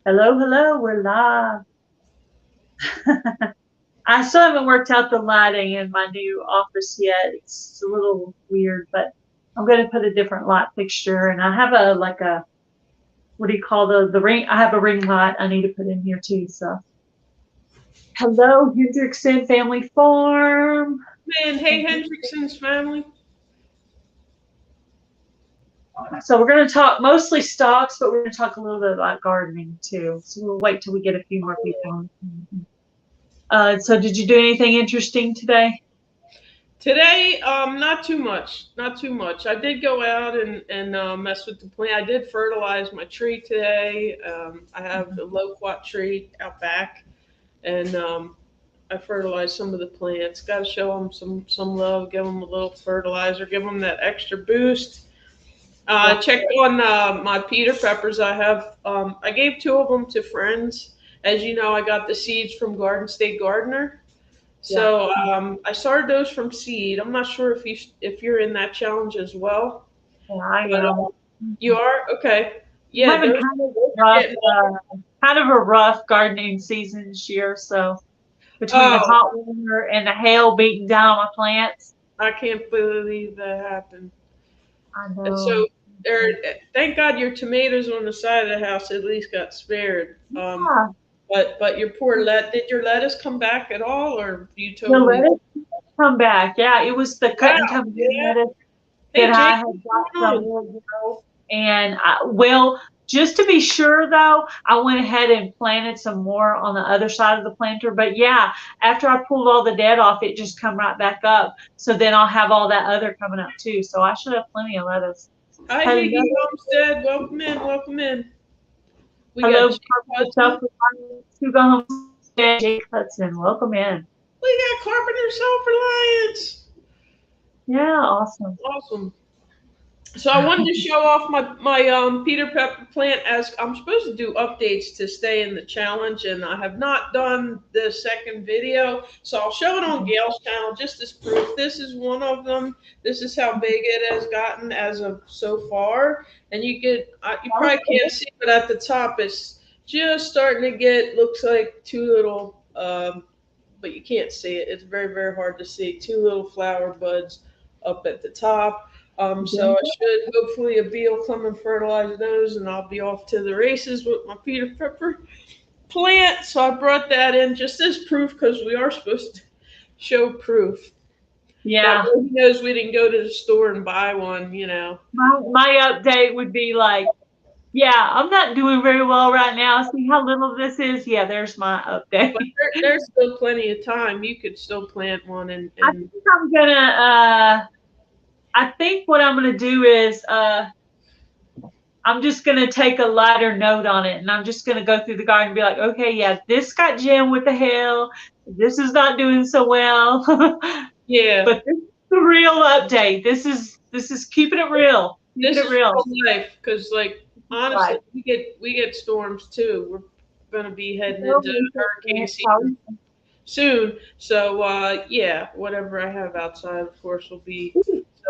Hello, hello, we're live. I still haven't worked out the lighting in my new office yet. It's a little weird, but I'm going to put a different light fixture, and I have a what do you call the ring? I have a ring light I need to put in here too. So, hello, Hendrickson Family Farm. Man, hey Hendrickson's family. So we're going to talk mostly stocks, but we're going to talk a little bit about gardening too. So we'll wait till we get a few more people on. So did you do anything interesting today? Today, not too much, not too much. I did go out and mess with the plant. I did fertilize my tree today. I have a loquat tree out back, and I fertilized some of the plants. Got to show them some love, give them a little fertilizer, give them that extra boost. I checked on my Peter peppers. I gave two of them to friends. As you know, I got the seeds from Garden State Gardener. Yeah. So I started those from seed. I'm not sure if you're in that challenge as well. Yeah, I But am. you are okay. I'm Yeah, having those rough, getting. kind of a rough gardening season this year. So between the Oh, hot winter and the hail beating down on my plants, I can't believe that happened. I And so know. there. Thank God your tomatoes on the side of the house at least got spared. Yeah, But your poor did your lettuce come back at all, or you the totally? lettuce come back. Yeah, it was the cut Wow. and come in Yeah. lettuce that Hey I Jake, had what's got going from on? Louisville. And well, just to be sure though, I went ahead and planted some more on the other side of the planter. But yeah, after I pulled all the dead off, it just come right back up. So then I'll have all that other coming up too. So I should have plenty of lettuce. Hi, Hello, Higgy Homestead. Welcome in. Welcome in. We got hello, Jake Carpenter Hudson. Self Homestead, Jake Hudson. Welcome in. We got Carpenter Self Reliance. Yeah, awesome. Awesome. So I wanted to show off my Peter Pepper plant as I'm supposed to do updates to stay in the challenge, and I have not done the second video. So I'll show it on Gail's channel just as proof. This is one of them. This is how big it has gotten as of so far, and you probably can't see, but at the top it's just starting to get looks like two little but you can't see it. It's very, very hard to see. Two little flower buds up at the top. So I should hopefully a bee will come and fertilize those, and I'll be off to the races with my Peter Pepper plant. So I brought that in just as proof because we are supposed to show proof. That Yeah. way he knows we didn't go to the store and buy one. My update would be like, yeah, I'm not doing very well right now. See how little this is? Yeah, there's my update. But there's still plenty of time. You could still plant one I and think I'm gonna I think what I'm gonna do is I'm just gonna take a lighter note on it, and I'm just gonna go through the garden and be like, okay, yeah, this got jammed with the hail. This is not doing so well, yeah. but this is the real update. This is keeping it real, keeping This it is real. real life because, like, honestly, Right. we get storms too. We're gonna be heading into hurricane season soon. So yeah, whatever I have outside, of course, will be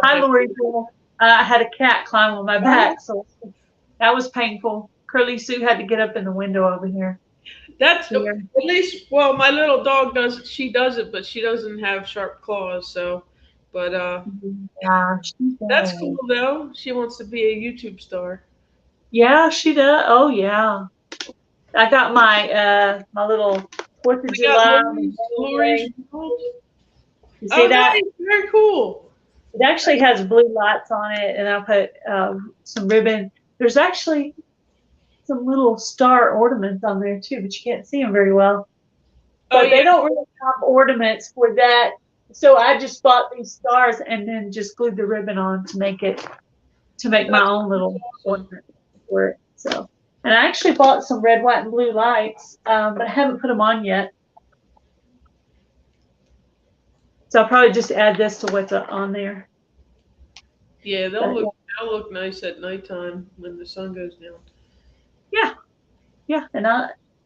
Hi, subject. Lori. I had a cat climb on my back, so that was painful. Curly Sue had to get up in the window over here. That's Here. at least. Well, my little dog does it. She does it, but she doesn't have sharp claws. So, but Yeah, she that's cool does. though. She wants to be a YouTube star. Yeah, she does. Oh yeah. I got my little Fourth of We got July Lori's display. world. You see Oh, that? nice, very cool. It actually has blue lights on it, and I put some ribbon. There's actually some little star ornaments on there too, but you can't see them very well. Oh But yeah. they don't really have ornaments for that. So I just bought these stars and then just glued the ribbon on to make my That's own little awesome. ornament for it. So, and I actually bought some red, white, and blue lights, but I haven't put them on yet. So I'll probably just add this to what's on there. Yeah, But they'll look nice at nighttime when the sun goes down. yeah, yeah. And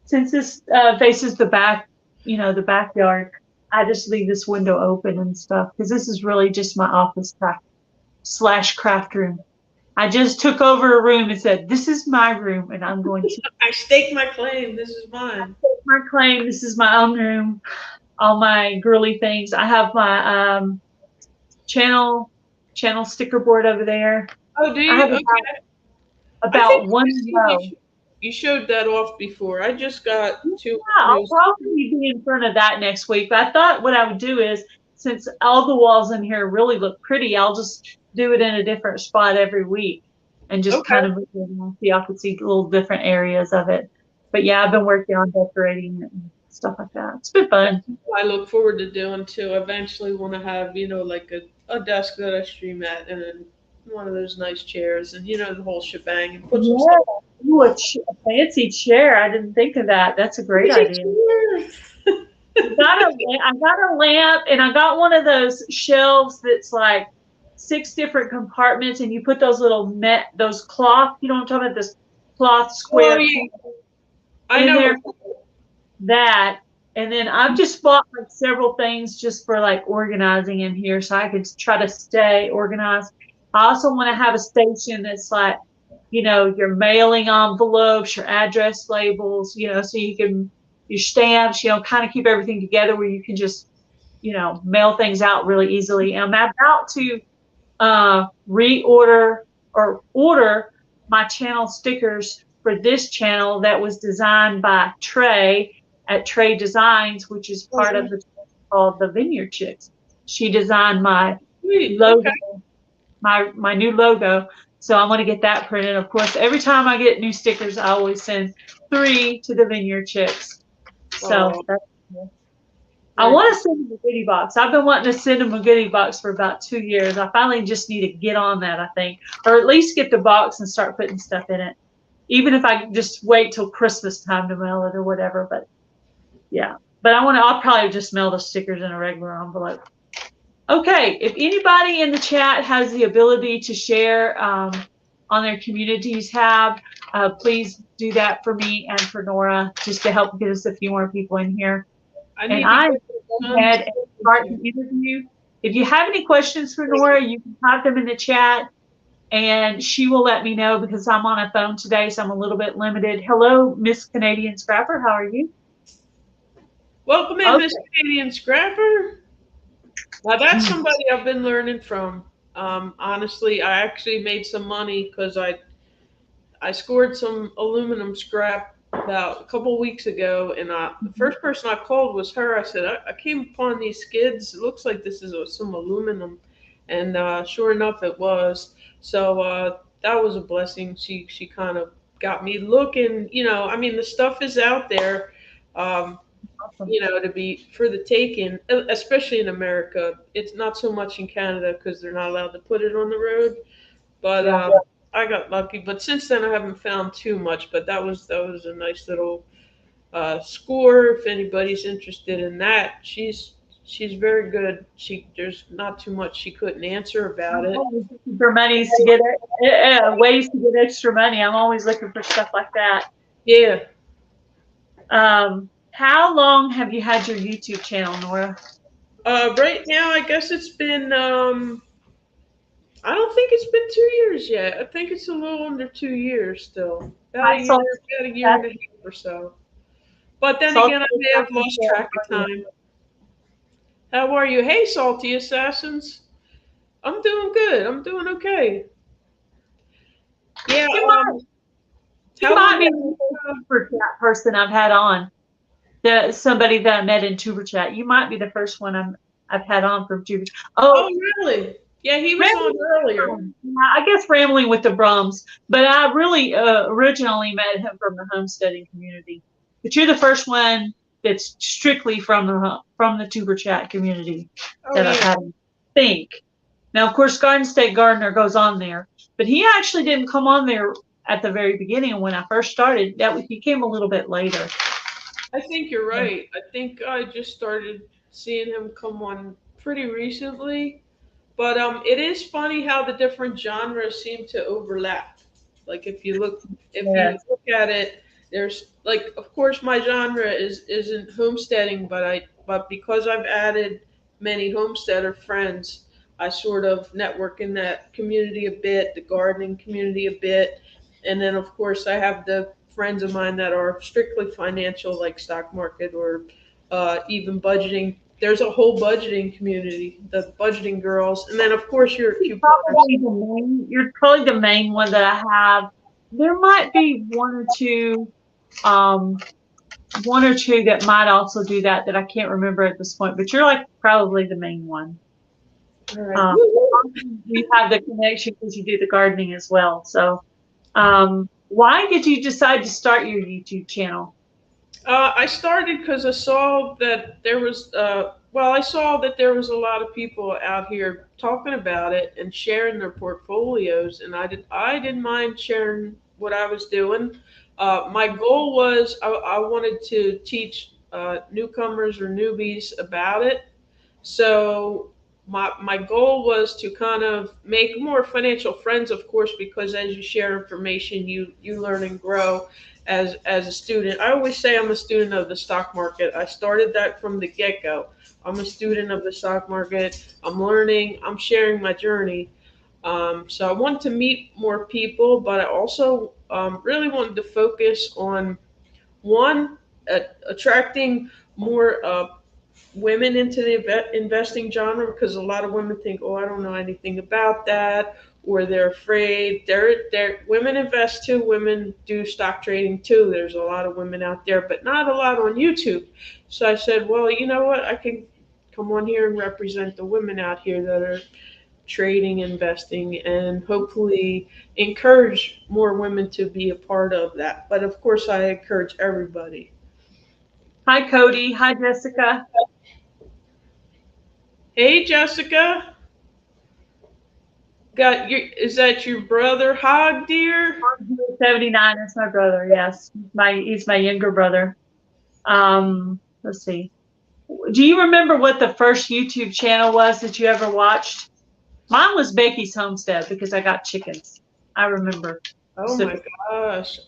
since this faces the back, the backyard, I just leave this window open and stuff because this is really just my office craft / craft room. I just took over a room and said, "This is my room, and I'm going to I stake my claim. This is mine. take my claim. This is my own room. All my girly things. I have my channel sticker board over there. Oh, do I you? have Okay. I think about one I've seen row. you showed that off before. I just got two Yeah, I'll news. probably be in front of that next week. But I thought what I would do is, since all the walls in here really look pretty, I'll just do it in a different spot every week and just Okay. kind of see I could see little different areas of it. But yeah, I've been working on decorating it and stuff like that. It's been That's fun. what I look forward to doing too. Eventually want to have, like a desk that I stream at and then one of those nice chairs and the whole shebang and put some stuff. Yeah. Ooh, a fancy chair. I didn't think of that. That's a great idea. I got a lamp and I got one of those shelves that's like 6 different compartments and you put those little those cloth, you know what I'm talking about, this cloth Oh square yeah, thing I in know. there, that. And then I've just bought like several things just for like organizing in here so I could try to stay organized. I also want to have a station that's like, your mailing envelopes, your address labels, so you can, your stamps, kind of keep everything together where you can just, mail things out really easily. And I'm about to reorder or order my channel stickers for this channel that was designed by Trey at Trey Designs, which is part of the channel called the Vineyard Chicks. She designed my Sweet. logo, Okay. my new logo. So I'm going to get that printed. Of course, every time I get new stickers, I always send 3 to the Vineyard Chicks. So Oh, that's cool. I very want cool. to send them a goodie box. I've been wanting to send them a goodie box for about 2 years. I finally just need to get on that, I think, or at least get the box and start putting stuff in it. Even if I just wait till Christmas time to mail it or whatever. But yeah, but I'll probably just mail the stickers in a regular envelope. Okay, if anybody in the chat has the ability to share on their communities tab, please do that for me and for Nora, just to help get us a few more people in here. I And need to I get go some. ahead and start the interview. If you have any questions for Nora, you can type them in the chat and she will let me know because I'm on a phone today, so I'm a little bit limited. Hello, Miss Canadian Scrapper. How are you? Welcome in, Miss Okay. Canadian Scrapper. Now that's somebody I've been learning from. Honestly, I actually made some money because I scored some aluminum scrap about a couple weeks ago, and the first person I called was her. I said, I came upon these skids. It looks like this is some aluminum, and sure enough, it was. So that was a blessing. She kind of got me looking. I mean, the stuff is out there. Um, Awesome. to be for the taking, especially in America. It's not so much in Canada because they're not allowed to put it on the road. But Yeah. I got lucky. But since then, I haven't found too much. But that was a nice little score. If anybody's interested in that, she's very good. There's not too much she couldn't answer about I'm it. always looking for monies to get ways to get extra money. I'm always looking for stuff like that. Yeah. How long have you had your YouTube channel, Nora? Right now, I guess it's been. I don't think it's been 2 years yet. I think it's a little under 2 years still. I saw About a year that. and a half or so. But then Saw again, I may have lost track of time. How are you? Hey, Salty Assassins. I'm doing good. I'm doing okay. Yeah. You might, you How long might be have the you? first super chat person I've had on. Somebody that I met in Tuber Chat. You might be the first one I've had on from Tuber. Oh, Oh, really? Yeah, he was on Rambling with the earlier. Brums. Yeah, I guess Rambling with the Brums. But I really originally met him from the homesteading community. But you're the first one that's strictly from the Tuber Chat community Oh, that I've yeah. had. Think. Now, of course, Garden State Gardener goes on there, but he actually didn't come on there at the very beginning when I first started. He came a little bit later. I think you're right. I think I just started seeing him come on pretty recently. But it is funny how the different genres seem to overlap. Like if Yeah. you look at it, there's like, of course, my genre isn't homesteading, but because I've added many homesteader friends, I sort of network in that community a bit, the gardening community a bit. And then, of course, I have the friends of mine that are strictly financial, like stock market or even budgeting. There's a whole budgeting community, the budgeting girls. And then, of course, your couponers. You're probably the main one that I have. There might be um, one or two that might also do that I can't remember at this point. But you're like probably the main one. All right. Um, we have the connection because you do the gardening as well. So, why did you decide to start your YouTube channel? I started because I saw that there was, I saw that there was a lot of people out here talking about it and sharing their portfolios, and I didn't mind sharing what I was doing. My goal was I wanted to teach newcomers or newbies about it. So my goal was to kind of make more financial friends, of course, because as you share information, you learn and grow as a student. I always say I'm a student of the stock market. I started that from the get go. I'm a student of the stock market. I'm learning. I'm sharing my journey. So I wanted to meet more people, but I also really wanted to focus on one, attracting more women into the investing genre, because a lot of women think, oh, I don't know anything about that, or they're afraid. They're women invest too. Women do stock trading too. There's a lot of women out there, but not a lot on YouTube. So I said, well, you know what? I can come on here and represent the women out here that are trading, investing, and hopefully encourage more women to be a part of that. But of course, I encourage everybody. Hi, Cody. Hi, Jessica. Hey, Jessica. Got your, is that your brother Hog Deer? 79. That's my brother. Yes, he's my younger brother. Let's see. Do you remember what the first YouTube channel was that you ever watched? Mine was Becky's Homestead because I got chickens. I remember. Oh So my gosh.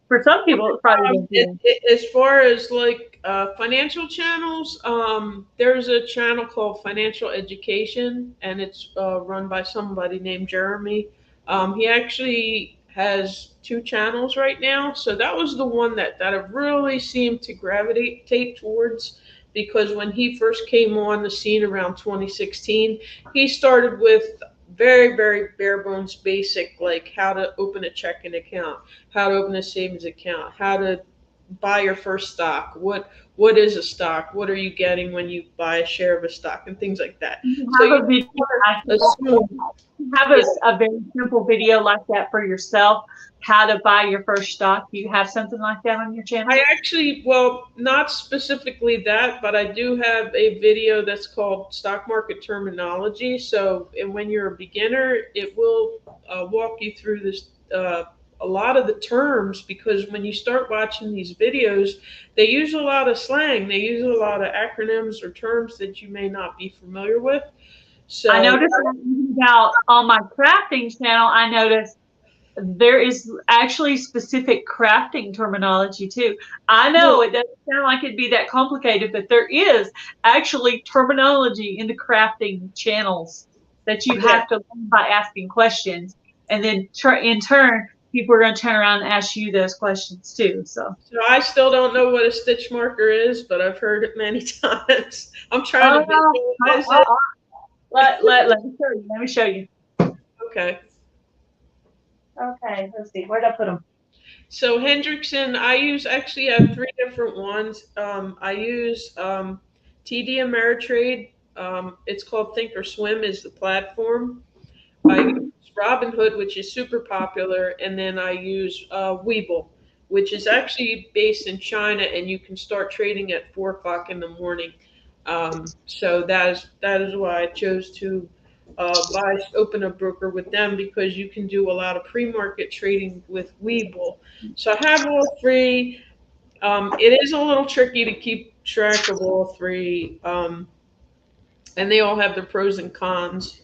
for some people, it probably didn't. As far as like financial channels, there's a channel called Financial Education, and it's run by somebody named Jeremy. He actually has two channels right now, so that was the one that I really seemed to gravitate towards, because when he first came on the scene around 2016, he started with very, very bare bones basic, like how to open a checking account, how to open a savings account, how to buy your first stock, what is a stock, what are you getting when you buy a share of a stock, and things like that. So Have a you video. assume, Have a very simple video like that for yourself. How to buy your first stock. Do you have something like that on your channel? I actually, well, not specifically that, but I do have a video that's called Stock Market Terminology. So, and when you're a beginner, it will walk you through this, a lot of the terms, because when you start watching these videos, they use a lot of slang. They use a lot of acronyms or terms that you may not be familiar with. So, I noticed that about on my crafting channel. I noticed there is actually specific crafting terminology too. I know it doesn't sound like it'd be that complicated, but there is actually terminology in the crafting channels that you have to learn by asking questions, and then in turn, people are going to turn around and ask you those questions too. So I still don't know what a stitch marker is, but I've heard it many times. I'm trying to visualize it. Let me show you. Let me show you. Okay. Okay, let's see. Where'd I put them? So Hendrickson, I actually have three different ones. I use TD Ameritrade. It's called Think or Swim is the platform. I use Robinhood, which is super popular, and then I use Webull, which is actually based in China, and you can start trading at 4 o'clock in the morning. So that is why I chose to open a broker with them, because you can do a lot of pre-market trading with Webull. So I have all three. It is a little tricky to keep track of all three, and they all have their pros and cons.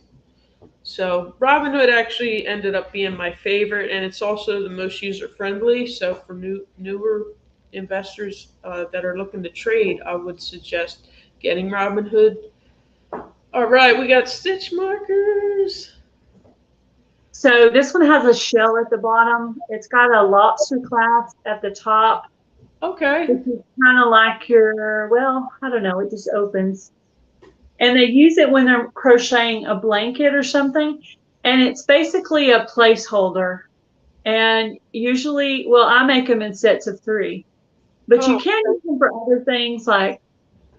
So Robinhood actually ended up being my favorite, and it's also the most user friendly. So for newer investors that are looking to trade, I would suggest getting Robinhood. All right, we got stitch markers. So this one has a shell at the bottom. It's got a lobster clasp at the top, Okay. which is kind of like your, well, I don't know, it just opens. And they use it when they're crocheting a blanket or something. And it's basically a placeholder. And usually, well, I make them in sets of three, but you Oh, can use them for other things like,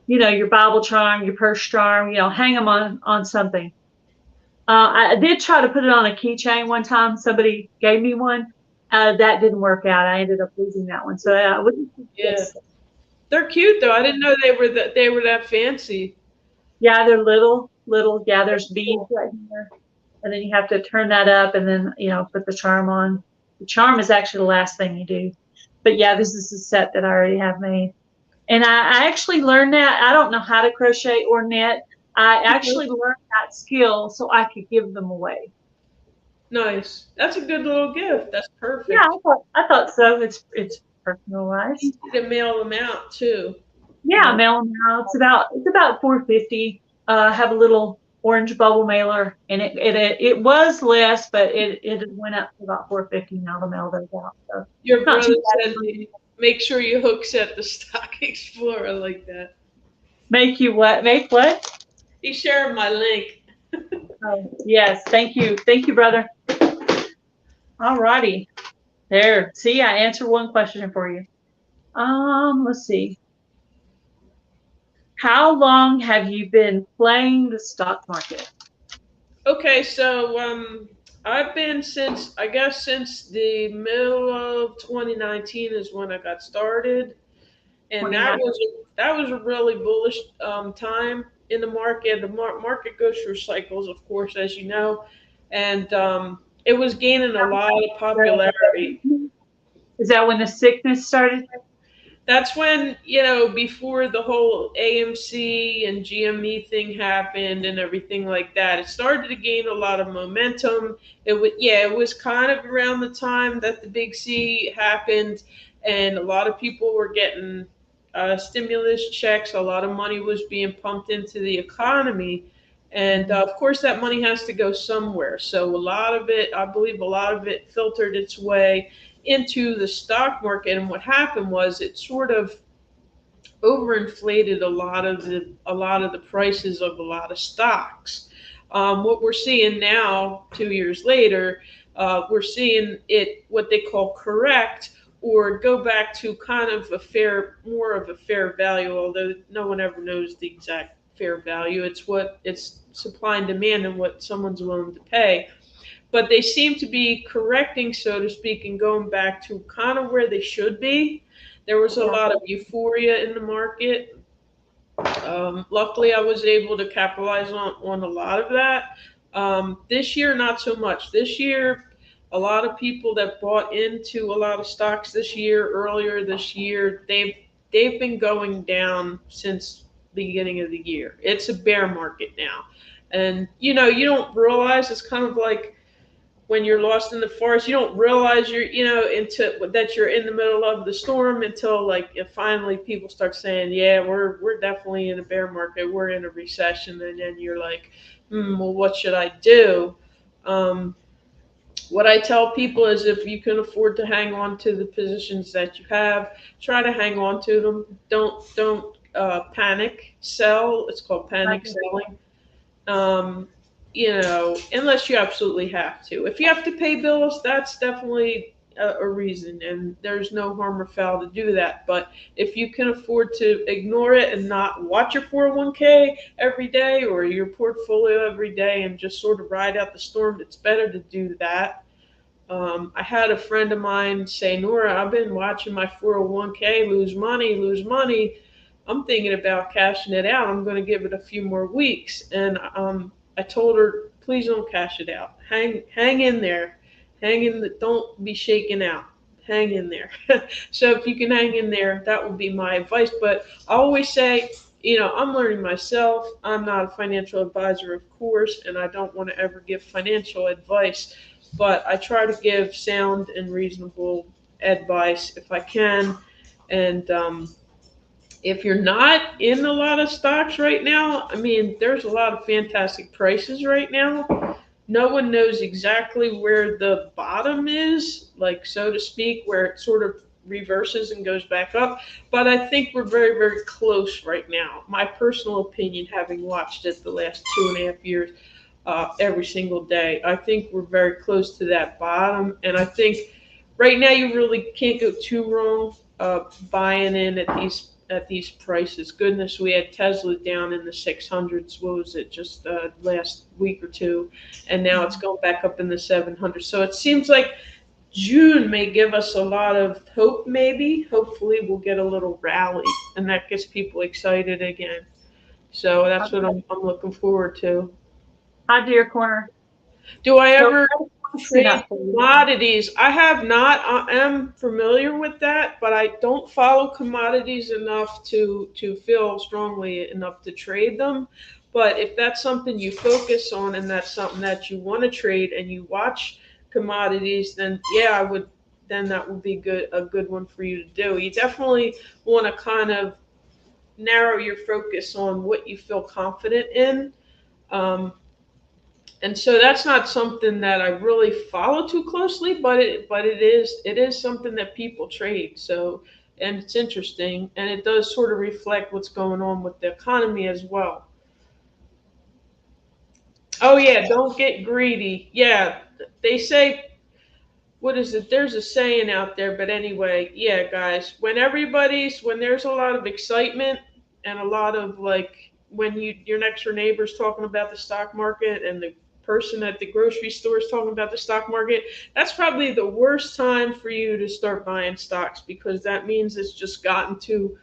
your Bible charm, your purse charm, hang them on something. I did try to put it on a keychain one time. Somebody gave me one. That didn't work out. I ended up losing that one. So yeah. They're cute though. I didn't know they were that fancy. yeah, they're little. Yeah, there's beads right here, and then you have to turn that up, and then put the charm on. The charm is actually the last thing you do. But yeah, this is a set that I already have made, and I actually learned that. I don't know how to crochet or knit. I actually learned that skill so I could give them away. Nice. That's a good little gift. That's Yeah, perfect. I thought so. It's personalized. Easy to mail them out too. Yeah, mail them out. It's about 450. Have a little orange bubble mailer, and it was less, but it went up to about 450 now to mail those out. So Your not too brother bad. said, make sure you hook set the Stock Explorer like that. Make you what? Make what? He shared my link. Oh, yes. Thank you, brother. All righty. There. See, I answered one question for you. Let's see. How long have you been playing the stock market? Okay, so I've been since the middle of 2019 is when I got started, and that 29. was a really bullish time in the market. The market goes through cycles, of course, as you know, and it was gaining a lot of popularity. Is that when the sickness started? That's when, before the whole AMC and GME thing happened and everything like that, it started to gain a lot of momentum. It was kind of around the time that the big C happened, and a lot of people were getting stimulus checks. A lot of money was being pumped into the economy. And of course, that money has to go somewhere. So a lot of it, I believe, a lot of it filtered its way into the stock market. And what happened was it sort of overinflated a lot of the prices of a lot of stocks. What we're seeing now, 2 years later, we're seeing it what they call correct, or go back to kind of more of a fair value. Although no one ever knows the exact fair value. It's supply and demand and what someone's willing to pay, but they seem to be correcting, so to speak, and going back to kind of where they should be. There was a Yeah. lot of euphoria in the market. Luckily, I was able to capitalize on a lot of that. This year, not so much. This year, a lot of people that bought into a lot of stocks this year, earlier this year, they've been going down since the beginning of the year. It's a bear market now, and you don't realize, it's kind of like when you're lost in the forest, you don't realize into that you're in the middle of the storm until, like, finally people start saying, yeah, we're definitely in a bear market, we're in a recession. And then you're like, well, what should I do? um, what I tell people is, if you can afford to hang on to the positions that you have, try to hang on to them. Don't panic sell. It's called panic selling. um, unless you absolutely have to. If you have to pay bills, that's definitely a reason, and there's no harm or foul to do that. But if you can afford to ignore it and not watch your 401k every day or your portfolio every day and just sort of ride out the storm, it's better to do that. I had a friend of mine say, Nora, I've been watching my 401k lose money, lose money. I'm thinking about cashing it out. I'm going to give it a few more weeks. And I told her, please don't cash it out. Hang in there. Don't be shaken out. Hang in there. So if you can hang in there, that would be my advice. But I always say, I'm learning myself. I'm not a financial advisor, of course, and I don't want to ever give financial advice, but I try to give sound and reasonable advice if I can. And If you're not in a lot of stocks right now, I mean, there's a lot of fantastic prices right now. No one knows exactly where the bottom is, like so to speak, where it sort of reverses and goes back up. But I think we're very, very close right now. My personal opinion, having watched it the last 2.5 years, every single day, I think we're very close to that bottom. And I think right now you really can't go too wrong buying in at these prices. Goodness, we had Tesla down in the 600s. What was it? Just last week or two, and now it's going back up in the 700s. So it seems like June may give us a lot of hope. Maybe, hopefully, we'll get a little rally, and that gets people excited again. So that's what I'm looking forward to. Hi, dear corner. Do I So, ever question trade up for you. commodities? I have not. I am familiar with that, but I don't follow commodities enough to feel strongly enough to trade them. But if that's something you focus on and that's something that you want to trade and you watch commodities, then yeah, I would. Then that would be a good one for you to do. You definitely want to kind of narrow your focus on what you feel confident in. Um, and so that's not something that I really follow too closely, but it is something that people trade. So and it's interesting, and it does sort of reflect what's going on with the economy as well. Oh yeah, don't get greedy. Yeah, they say, what is it? There's a saying out there, but anyway, yeah, guys, when there's a lot of excitement and a lot of like when your next door neighbor's talking about the stock market and the person at the grocery store is talking about the stock market, that's probably the worst time for you to start buying stocks because that means it's just gotten to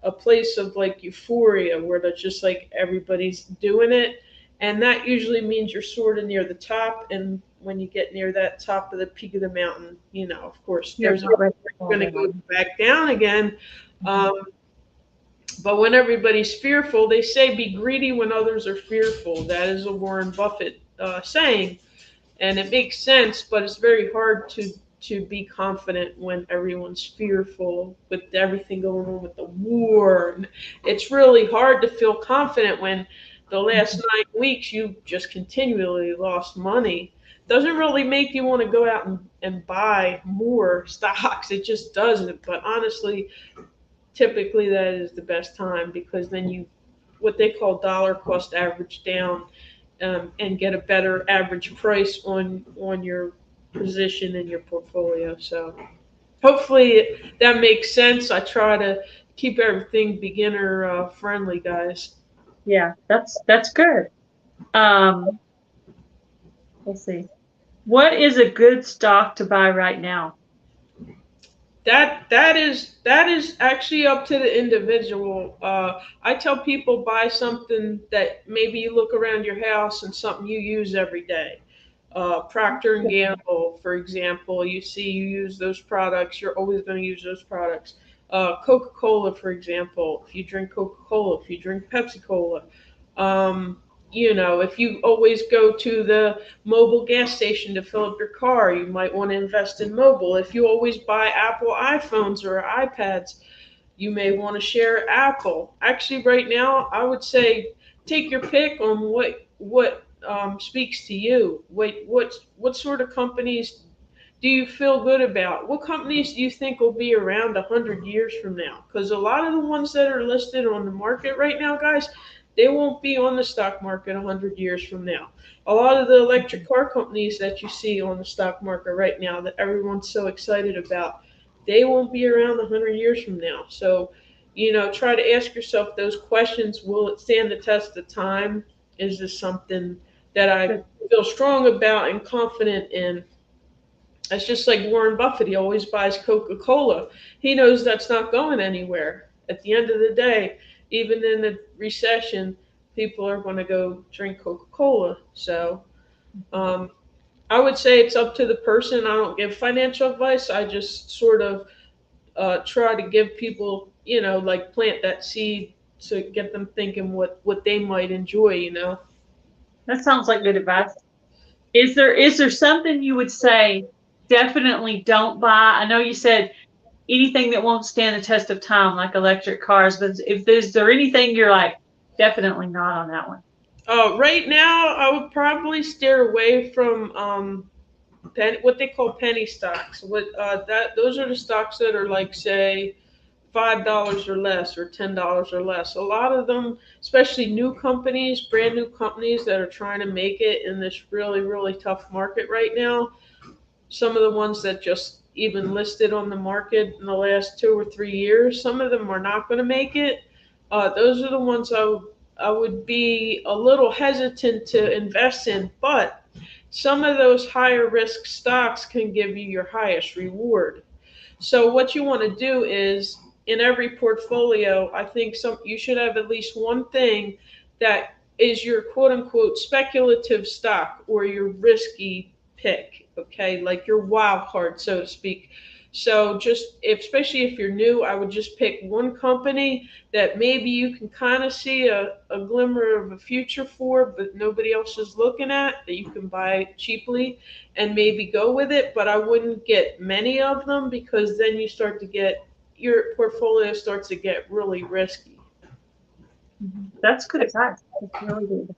a place of like euphoria where that's just like everybody's doing it. And that usually means you're sort of near the top. And when you get near that top of the peak of the mountain, of course, You're there's a you're going to go back down again. Um, but when everybody's fearful, they say be greedy when others are fearful. That is a Warren Buffett saying, and it makes sense. But it's very hard to be confident when everyone's fearful with everything going on with the war. It's really hard to feel confident when the last 9 weeks you just continually lost money. Doesn't really make you want to go out and buy more stocks. It just doesn't. But honestly, typically that is the best time because then you what they call dollar cost average down, and get a better average price on your position in your portfolio. So hopefully that makes sense. I try to keep everything beginner friendly, guys. Yeah, that's good. Um, let's see. What is a good stock to buy right now? That is actually up to the individual. I tell people buy something that maybe you look around your house and something you use every day. Procter and Gamble, for example, you use those products. You're always going to use those products. Coca-Cola, for example, if you drink Coca-Cola, if you drink Pepsi-Cola, um, if you always go to the mobile gas station to fill up your car, you might want to invest in mobile. If you always buy Apple iPhones or iPads, you may want to share Apple. Actually, right now, I would say take your pick on what speaks to you. What sort of companies do you feel good about? What companies do you think will be around 100 years from now? Because a lot of the ones that are listed on the market right now, guys, they won't be on the stock market 100 years from now. A lot of the electric car companies that you see on the stock market right now that everyone's so excited about, they won't be around 100 years from now. So, try to ask yourself those questions. Will it stand the test of time? Is this something that I feel strong about and confident in? It's just like Warren Buffett. He always buys Coca Cola. He knows that's not going anywhere. At the end of the day, even in the recession, people are going to go drink Coca Cola. So um, I would say it's up to the person. I don't give financial advice. I just sort of try to give people, like plant that seed to get them thinking what they might enjoy. That sounds like good advice. Is there something you would say definitely don't buy? I know you said anything that won't stand the test of time, like electric cars. But if there's there anything you're like, definitely not on that one. Right now, I would probably steer away from what they call penny stocks. Those are the stocks that are like, say, $5 or less, or $10 or less. A lot of them, especially new companies, brand new companies that are trying to make it in this really, really tough market right now. Some of the ones that just even listed on the market in the last 2 or 3 years, some of them are not going to make it. Those are the ones I would be a little hesitant to invest in, but some of those higher risk stocks can give you your highest reward. So what you want to do is, in every portfolio, I think you should have at least one thing that is your quote unquote speculative stock, or your risky pick, okay? Like your wild card, so to speak. So especially if you're new, I would just pick one company that maybe you can kind of see a glimmer of a future for, but nobody else is looking at, that you can buy cheaply and maybe go with it. But I wouldn't get many of them, because then your portfolio starts to get really risky. That's good advice. That's really good.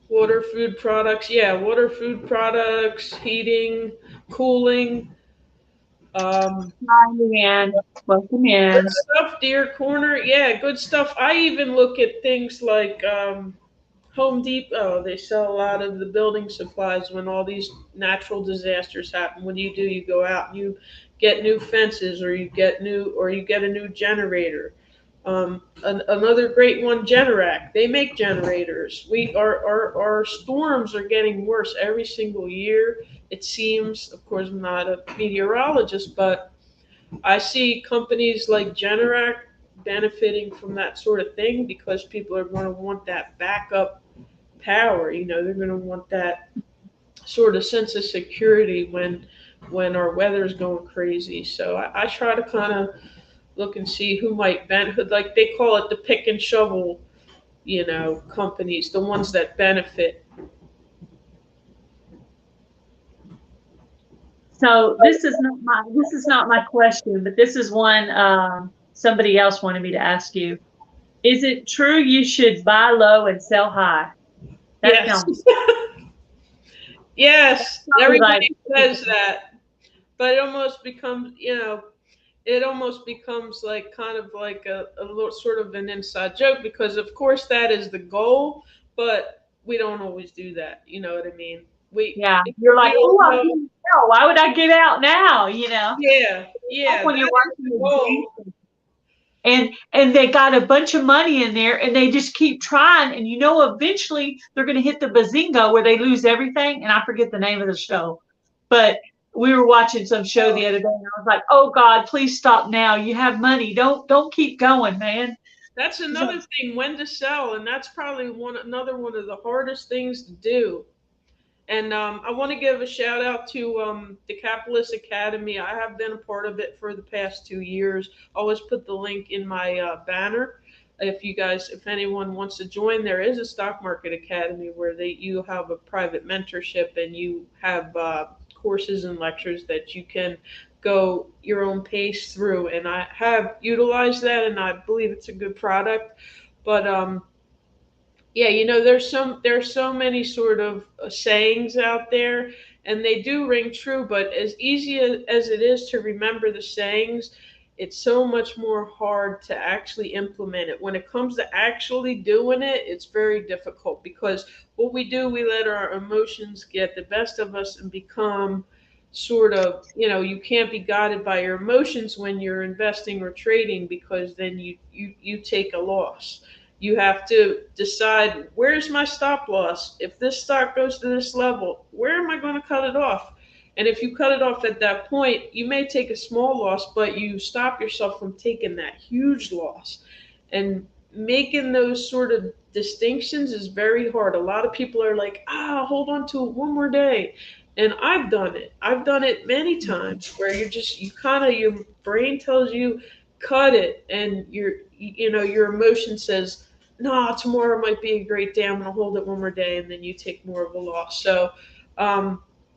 Water, food products, yeah, water, food products, heating, cooling. Hi, Leanne. Welcome Good in. stuff, dear corner. Yeah, good stuff. I even look at things like Home Depot. They sell a lot of the building supplies when all these natural disasters happen. What do? You go out and you get new fences, or you get a new generator. Another great one, Generac. They make generators. Our storms are getting worse every single year. It seems, of course, I'm not a meteorologist, but I see companies like Generac benefiting from that sort of thing, because people are going to want that backup power. They're going to want that sort of sense of security when our weather's going crazy. So I try to kind of look and see who might benefit. Like they call it the pick and shovel, companies, the ones that benefit. So this is not my question, but this is one somebody else wanted me to ask you. Is it true you should buy low and sell high? That Yes. sounds Yes, like everybody says that, but it almost becomes like kind of like a little sort of an inside joke, because of course that is the goal, but we don't always do that. You know what I mean? yeah. You're like, We all oh, I'm know. getting out. Why would I get out now? Yeah, Like yeah, when you're that is the watching a goal. game and they got a bunch of money in there and they just keep trying and eventually they're going to hit the bazinga where they lose everything, and I forget the name of the show, but we were watching some show the other day and I was like, oh God, please stop now. You have money. Don't keep going, man. That's So, another thing, when to sell, and that's probably another one of the hardest things to do. And I want to give a shout out to the Capitalist Academy. I have been a part of it for the past 2 years. I always put the link in my banner. If anyone wants to join, there is a stock market academy where you have a private mentorship, and you have courses and lectures that you can go your own pace through. And I have utilized that, and I believe it's a good product. But yeah, there's so many sort of sayings out there, and they do ring true. But as easy as it is to remember the sayings, it's so much more hard to actually implement it. When it comes to actually doing it, it's very difficult, because what we do, we let our emotions get the best of us and become sort of, you can't be guided by your emotions when you're investing or trading, because then you take a loss. You have to decide, where's my stop loss? If this stock goes to this level, where am I going to cut it off? And if you cut it off at that point, you may take a small loss, but you stop yourself from taking that huge loss. And making those sort of distinctions is very hard. A lot of people are like, hold on to it one more day. And I've done it. I've done it many times, where your brain tells you cut it, and your emotion says, no, tomorrow might be a great day. I'm going to hold it one more day, and then you take more of a loss. So,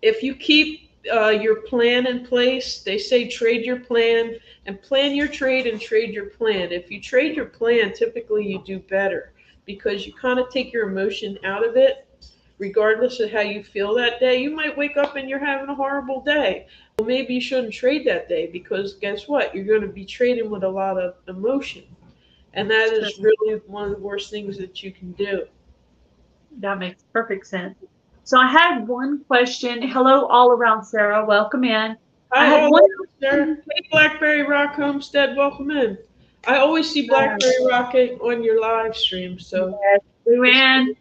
if you keep your plan in place. They say trade your plan and plan your trade and trade your plan. If you trade your plan, typically you do better because you kind of take your emotion out of it. Regardless of how you feel that day, you might wake up and you're having a horrible day. Well, maybe you shouldn't trade that day because guess what? You're going to be trading with a lot of emotion. And that is really one of the worst things that you can do. That makes perfect sense. So I had one question. Hello, all around Sarah. Welcome in. I Hi, had all one. over there. Hey, Blackberry Rock Homestead, welcome in. I always see Blackberry Rock on your live stream, so. Yes, Luann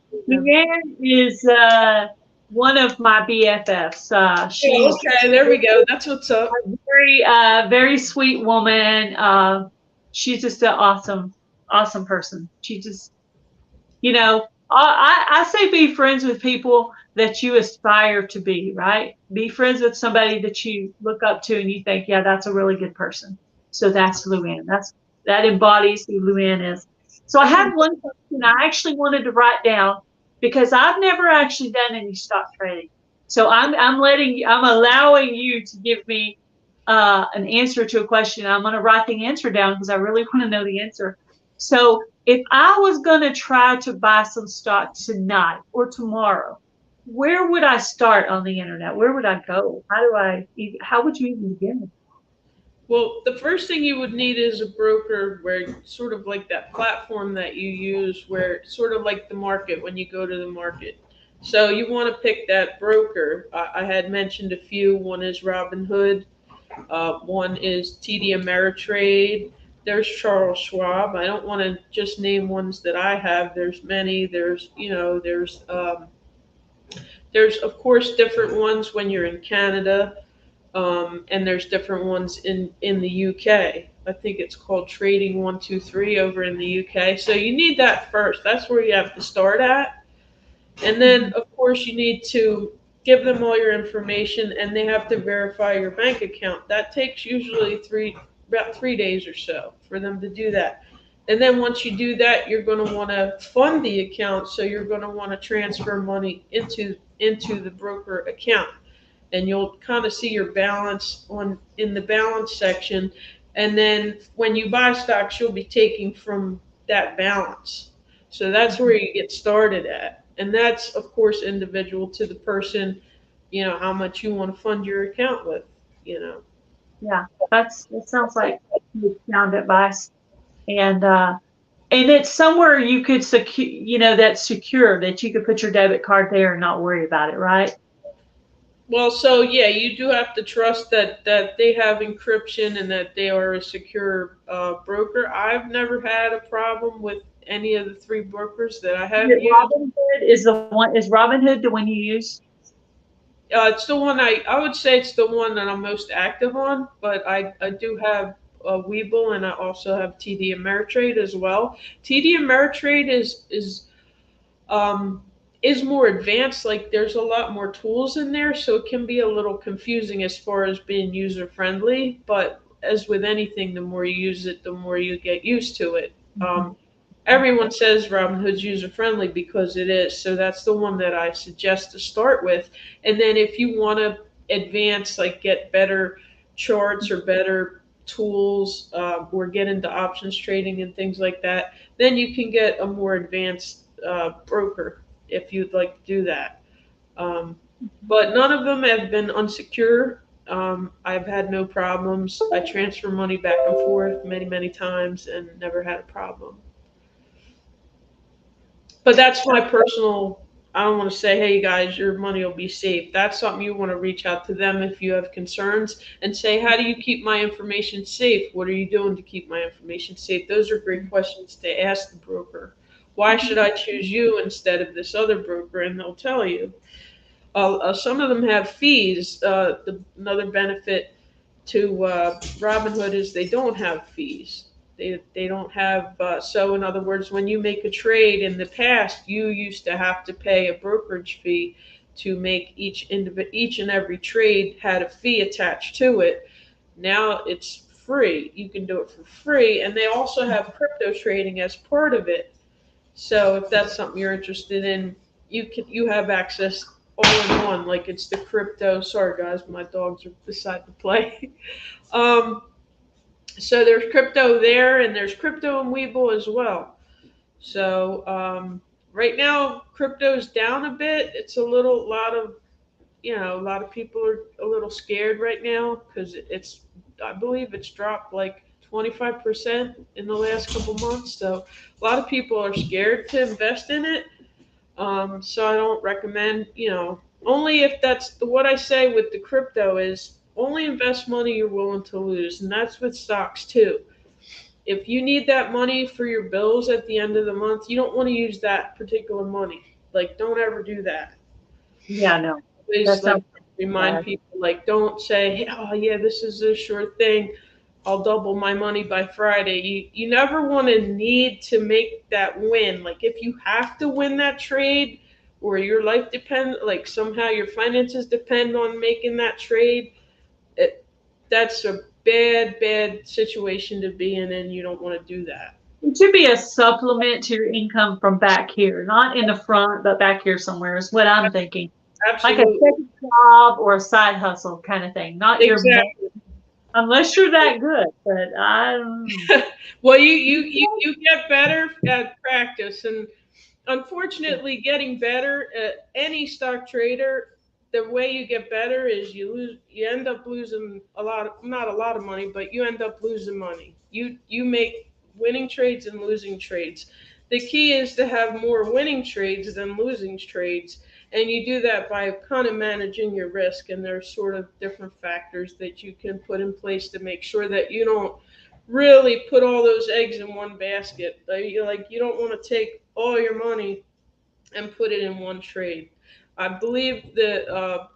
is one of my BFFs. She's Okay, there we go. That's what's up. a very sweet woman. She's just an awesome person. She just, I say be friends with people that you aspire to be, right? Be friends with somebody that you look up to and you think, yeah, that's a really good person. So that's Luann. That embodies who Luann is. So I had one question I actually wanted to write down because I've never actually done any stock trading. So I'm allowing you to give me an answer to a question. I'm going to write the answer down because I really want to know the answer. So if I was going to try to buy some stock tonight or tomorrow, where would I start on the internet? Where would I go? How would you even begin? Well, the first thing you would need is a broker where sort of like that platform that you use where sort of like the market when you go to the market. So you want to pick that broker. I had mentioned a few. One is Robinhood. One is TD Ameritrade. There's Charles Schwab. I don't want to just name ones that I have. There's many. There's of course different ones when you're in Canada, and there's different ones in the UK. I think it's called Trading 123 over in the UK. So you need that first. That's where you have to start at. And then, of course, you need to give them all your information, and they have to verify your bank account. That takes usually about 3 days or so for them to do that. And then once you do that, you're going to want to fund the account. So you're going to want to transfer money into the broker account, and you'll kind of see your balance in the balance section. And then when you buy stocks, you'll be taking from that balance. So that's where you get started at. And that's, of course, individual to the person, how much you want to fund your account with. Yeah, that sounds like sound advice. And it's somewhere you could that's secure that you could put your debit card there and not worry about it, right? Well, so yeah, you do have to trust that they have encryption and that they are a secure broker. I've never had a problem with any of the three brokers that I have used. Is Robinhood the one you use? It's the one I would say it's the one that I'm most active on, but I do have Webull and I also have TD Ameritrade as well. TD Ameritrade um, is more advanced. Like there's a lot more tools in there, so it can be a little confusing as far as being user friendly. But as with anything, the more you use it, the more you get used to it. Everyone says Robinhood's user friendly because it is. So that's the one that I suggest to start with. And then if you want to advance, like get better charts or better tools, or get into options trading and things like that, then you can get a more advanced broker if you'd like to do that. But none of them have been unsecure. I've had no problems. I transfer money back and forth many, many times and never had a problem. But that's my personal, I don't want to say, hey guys, your money will be safe. That's something you want to reach out to them if you have concerns and say, how do you keep my information safe? What are you doing to keep my information safe? Those are great questions to ask the broker. Why should I choose you instead of this other broker? And they'll tell you. Some of them have fees. Another benefit to Robinhood is they don't have fees. They don't have, so in other words, when you make a trade in the past, you used to have to pay a brokerage fee to make each and every trade had a fee attached to it. Now it's free. You can do it for free. And they also have crypto trading as part of it. So if that's something you're interested in, you have access all in one, like it's the crypto. Sorry guys, my dogs are beside the play. um, so there's crypto there, and there's crypto in Webull as well. So right now, crypto's down a bit. It's a little lot of a lot of people are a little scared right now because I believe it's dropped like 25% in the last couple months. So a lot of people are scared to invest in it. So I don't recommend, only if what I say with the crypto is only invest money you're willing to lose. And that's with stocks too. If you need that money for your bills at the end of the month, you don't want to use that particular money. Like, don't ever do that. Yeah, no, that Always like sounds remind bad. people, like, don't say, hey, oh yeah, this is a sure thing. I'll double my money by Friday. You never want to need to make that win. Like if you have to win that trade or your life depends, like somehow your finances depend on making that trade, it, that's a bad situation to be in, and you don't want to do that. It should be a supplement to your income from back here, not in the front, but back here somewhere is what I'm thinking. Like a Absolutely. second job or a side hustle kind of thing, not your main, Exactly. unless you're that good. But I don't. Well, you get better at practice, and unfortunately, getting better at any stock trader, the way you get better is you end up losing not a lot of money, but you end up losing money. You make winning trades and losing trades. The key is to have more winning trades than losing trades, and you do that by kind of managing your risk. And there's sort of different factors that you can put in place to make sure that you don't really put all those eggs in one basket. You don't want to take all your money and put it in one trade. I believe the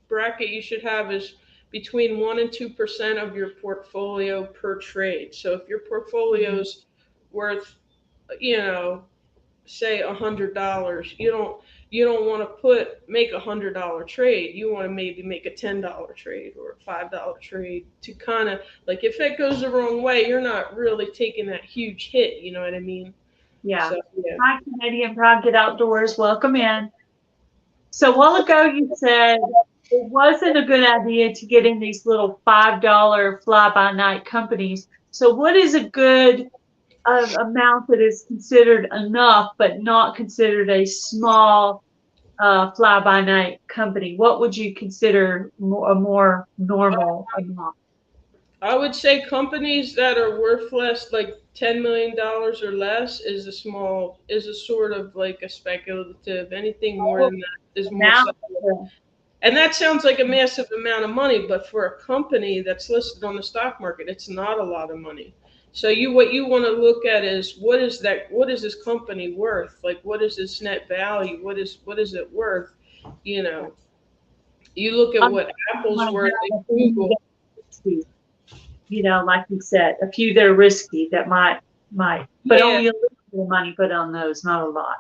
bracket you should have is between 1% and 2% of your portfolio per trade. So if your portfolio's worth, you know, say $100, you don't want to make $100 trade. You want to maybe make a $10 trade or a $5 trade to kind of, like, if it goes the wrong way, you're not really taking that huge hit. You know what I mean? Yeah. So yeah. Hi, Canadian Proud Get Outdoors. Welcome in. So a while ago, you said it wasn't a good idea to get in these little $5 fly-by-night companies. So what is a good amount that is considered enough, but not considered a small fly-by-night company? What would you consider a more normal amount? I would say companies that are worth less, like $10 million or less, is a sort of like a speculative. Anything more than that is more Now, solid. And that sounds like a massive amount of money, but for a company that's listed on the stock market, it's not a lot of money. So what you want to look at is what is this company worth? Like what is its net value? What is it worth? You know, you look at I'm what Apple's might worth have at a few Google. that are risky, like you said, a few that are risky that but Yeah, only a little bit of money put on those, not a lot.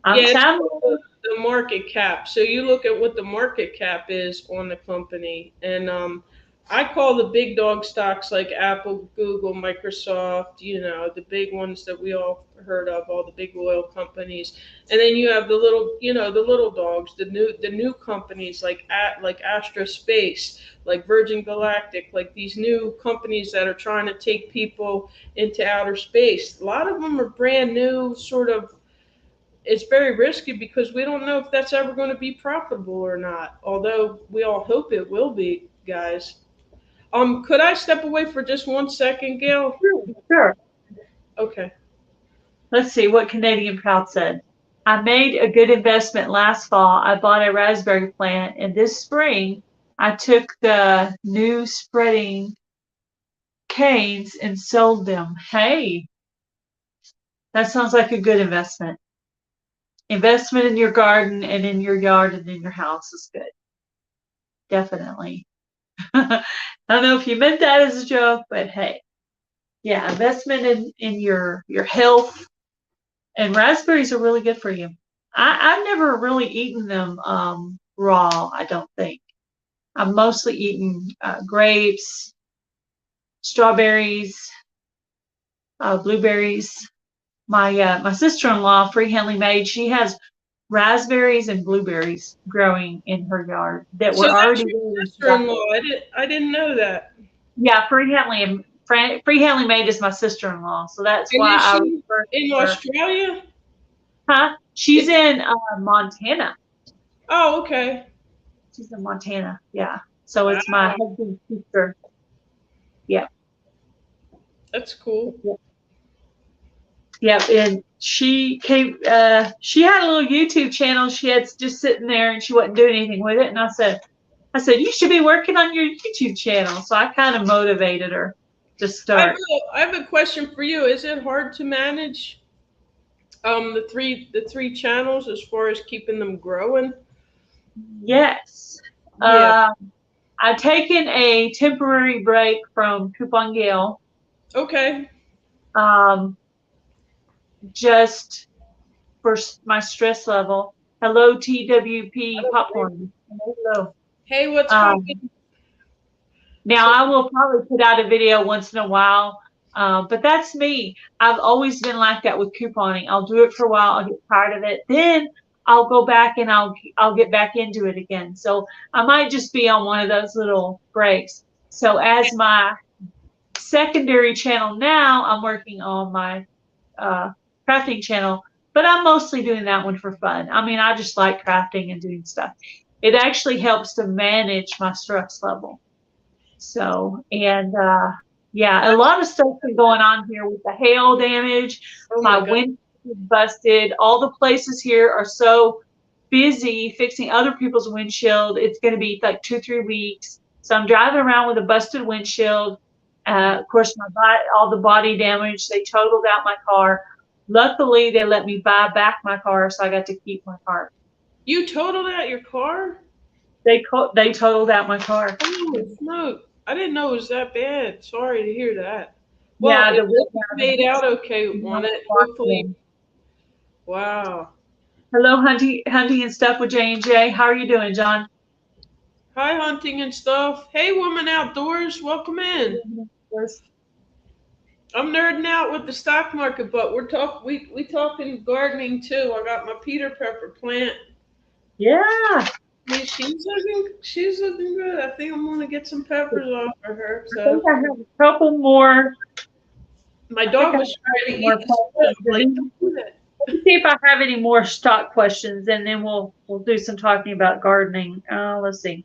I'm yeah, it's telling the market cap. So you look at what the market cap is on the company, and I call the big dog stocks like Apple, Google, Microsoft. The big ones that we all heard of, all the big oil companies, and then you have the little dogs, the new companies like Astra Space, like Virgin Galactic, like these new companies that are trying to take people into outer space. A lot of them are brand new, sort of. It's very risky because we don't know if that's ever going to be profitable or not. Although we all hope it will be, guys. Could I step away for just 1 second, Gail? you. Sure. Okay. Let's see what Canadian Proud said. I made a good investment last fall. I bought a raspberry plant, and this spring I took the new spreading canes and sold them. Hey, that sounds like a good investment. Investment in your garden and in your yard and in your house is good. Definitely. I don't know if you meant that as a joke, but hey, yeah, investment in your health, and raspberries are really good for you. I've never really eaten them raw, I don't think. I've mostly eaten grapes, strawberries, blueberries. My sister-in-law, Free Handling Maid, she has raspberries and blueberries growing in her yard that So were that's already your there. sister-in-law. I didn't know that. Yeah, Free Hanley Maid is my sister-in-law, so that's And why is I she refer in to her. Australia? Huh? She's Is, in Montana. oh, okay. She's in Montana. Yeah. So it's my Wow, husband's sister. Yeah. that's cool. Yeah. And she came. She had a little YouTube channel. She had just sitting there, and she wasn't doing anything with it. And I said, you should be working on your YouTube channel. So I kind of motivated her to start. I have a question for you. Is it hard to manage the three channels as far as keeping them growing? Yes. Yeah. Uh, I've taken a temporary break from Coupon Gale. Okay. Um, just for my stress level. Hello, TWP popcorn. Hello. Hey, what's Um, popping? Now I will probably put out a video once in a while, but that's me. I've always been like that with couponing. I'll do it for a while. I'll get tired of it. Then I'll go back and I'll get back into it again. So I might just be on one of those little breaks. So as my secondary channel now, I'm working on my crafting channel, but I'm mostly doing that one for fun. I mean, I just like crafting and doing stuff. It actually helps to manage my stress level. So, and yeah, a lot of stuff been going on here with the hail damage. Oh My my God. window is busted. All the places here are so busy fixing other people's windshield. It's going to be like 2-3 weeks. So I'm driving around with a busted windshield. Of course, all the body damage. They totaled out my car. Luckily, they let me buy back my car, so I got to keep my car. You totaled out your car? They totaled out my car. Oh, no. I didn't know it was that bad. Sorry to hear that. Well, Yeah, it the made out okay on it. Hopefully. window. Wow. Hello, hunting and stuff with J&J. How are you doing, John? Hi, hunting and stuff. Hey, woman outdoors. Welcome in. I'm nerding out with the stock market, but we talking gardening too. I got my Peter Pepper plant. Yeah. Yeah, she's looking good. I think I'm gonna get some peppers off of her. I think So I have a couple more. my I think dog I was have trying to more eat the spoil. questions. I'm like, don't do that. Let me see if I have any more stock questions, and then we'll do some talking about gardening. Let's see.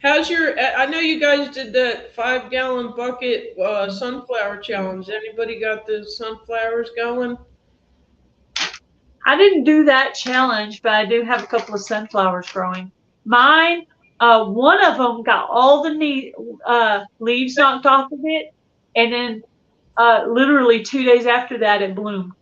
How's your? I know you guys did that 5-gallon bucket sunflower challenge. Anybody got the sunflowers going? I didn't do that challenge, but I do have a couple of sunflowers growing. Mine, one of them got all the leaves knocked off of it, and then literally 2 days after that, it bloomed.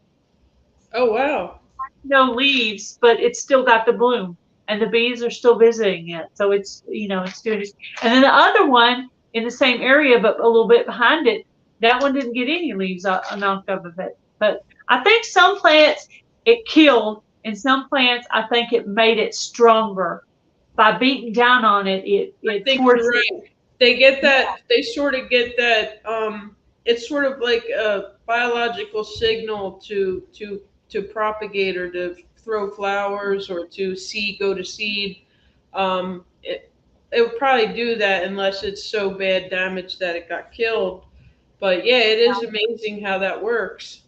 Oh wow! No leaves, but it's still got the bloom, and the bees are still visiting it. So it's doing it. And then the other one in the same area, but a little bit behind it, that one didn't get any leaves knocked off of it. But I think some plants it killed, and some plants I think it made it stronger by beating down on it. I It think you're forced it. right. They get that. They sort of get that. It's sort of like a biological signal to propagate or to throw flowers or to go to seed. It would probably do that unless it's so bad damage that it got killed. But yeah, it is amazing how that works.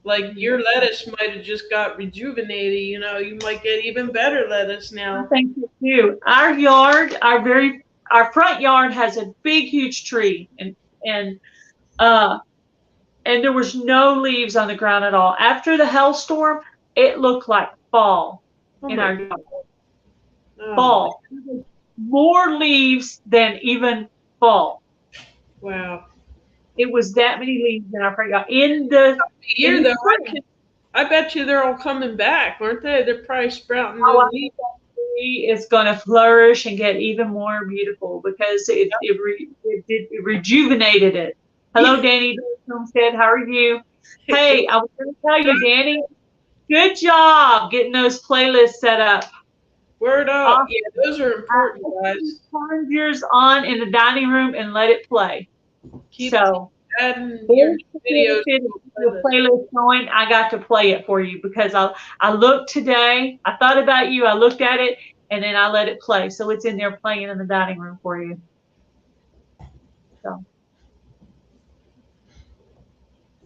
Like your lettuce might have just got rejuvenated. You might get even better lettuce I now. think so too. Our yard, our front yard has a big, huge tree, and uh, and there was no leaves on the ground at all. After the hailstorm, it looked like fall Oh in my our god! yard. Oh, Fall. More leaves than even fall. wow. It was that many leaves in our front yard in Here the though, spring. I bet you they're all coming back, aren't they? They're probably sprouting Oh, new I leaves. think that tree is going to flourish and get even more beautiful because it rejuvenated it. Hello, Danny Homestead. How are you? Hey, I was going to tell you, Danny, good job getting those playlists set up. Word up. Awesome. Yeah, those are important, guys. Turn yours on in the dining room and let it play. Keep So adding your videos If to a your playlist. playlist going, I got to play it for you because I looked today. I thought about you. I looked at it and then I let it play. So it's in there playing in the dining room for you. So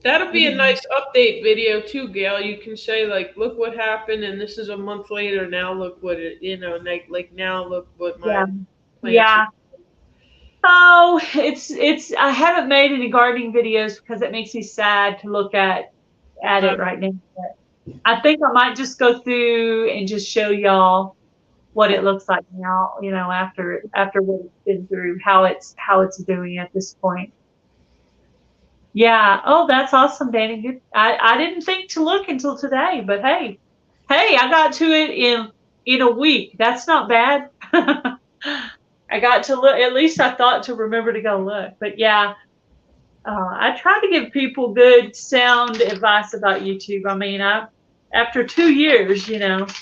That'll be a nice update video too, Gail. You can say like, "Look what happened," and this is a month later. Now look what it, like now look what yeah, my plants are. yeah. Oh, it's. I haven't made any gardening videos because it makes me sad to look at Uh, it right now. But I think I might just go through and just show y'all what it looks like now. After what it's been through, how it's doing at this point. Yeah. Oh, that's awesome, Danny. Good. I didn't think to look until today, but hey, I got to it in a week. That's not bad. I got to look. At least I thought to remember to go look. But yeah, I try to give people good sound advice about YouTube. I mean, after 2 years, you're going to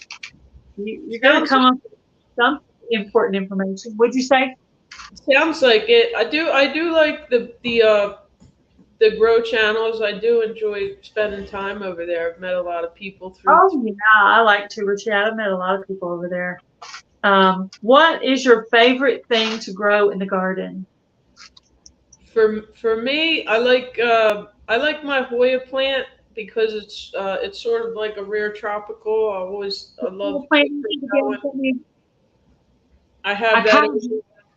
sounds come up with some important information. Would you say? sounds like it. I do like the grow channels. I do enjoy spending time over there. I've met a lot of people through. Oh yeah, I like to. Richard. I've met a lot of people over there. What is your favorite thing to grow in the garden? For me, I like my Hoya plant because it's sort of like a rare tropical. I Can love you plant keeping it it again going. for me? I I have that kind over of.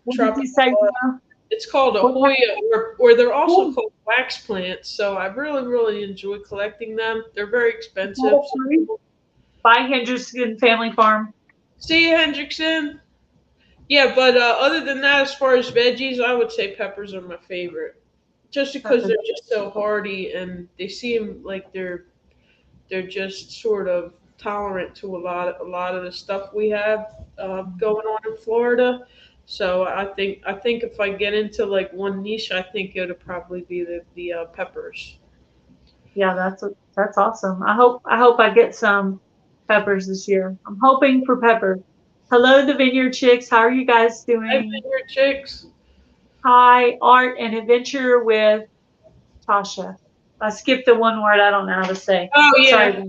What did you tropical. say? Now? It's called a What Hoya, or they're also kind called wax plants. So I really enjoy collecting them. They're very expensive. of tree? By Henderson Family Farm. See you, Hendrickson. Yeah, but other than that, as far as veggies, I would say peppers are my favorite, just because they're just so hardy and they seem like they're just sort of tolerant to a lot of the stuff we have going on in Florida. So I think if I get into like one niche, I think it would probably be the peppers. Yeah, that's awesome. I hope I get some peppers this year. I'm hoping for peppers. Hello, the Vineyard Chicks. How are you guys I've doing? been here, chicks. Hi, Art and Adventure with Tasha. I skipped the one word I don't know how to say. Oh Sorry yeah,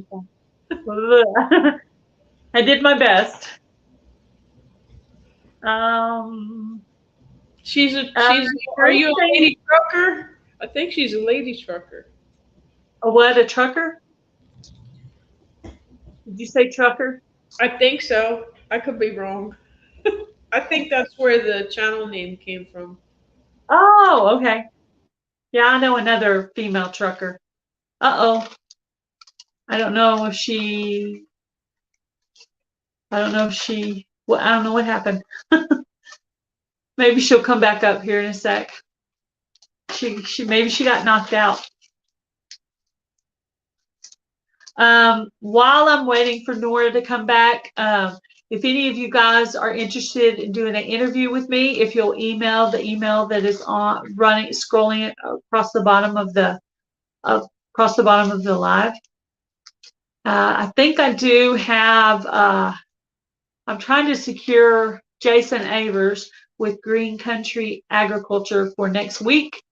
about that. I did my best. Um, she's. Are first you a thing, lady trucker? I think she's a lady trucker. what, a trucker? Did you say trucker? I think so. I could be wrong. I think that's where the channel name came from. Oh, okay. Yeah, I know another female trucker. Uh-oh. I don't know if she, I don't know if she, well, I don't know what happened. Maybe she'll come back up here in a sec. Maybe she got knocked out. While I'm waiting for Nora to come back, if any of you guys are interested in doing an interview with me, if you'll email the email that is on running, scrolling across the bottom of the live. I think I do have. I'm trying to secure Jason Avers with Green Country Agriculture for next week,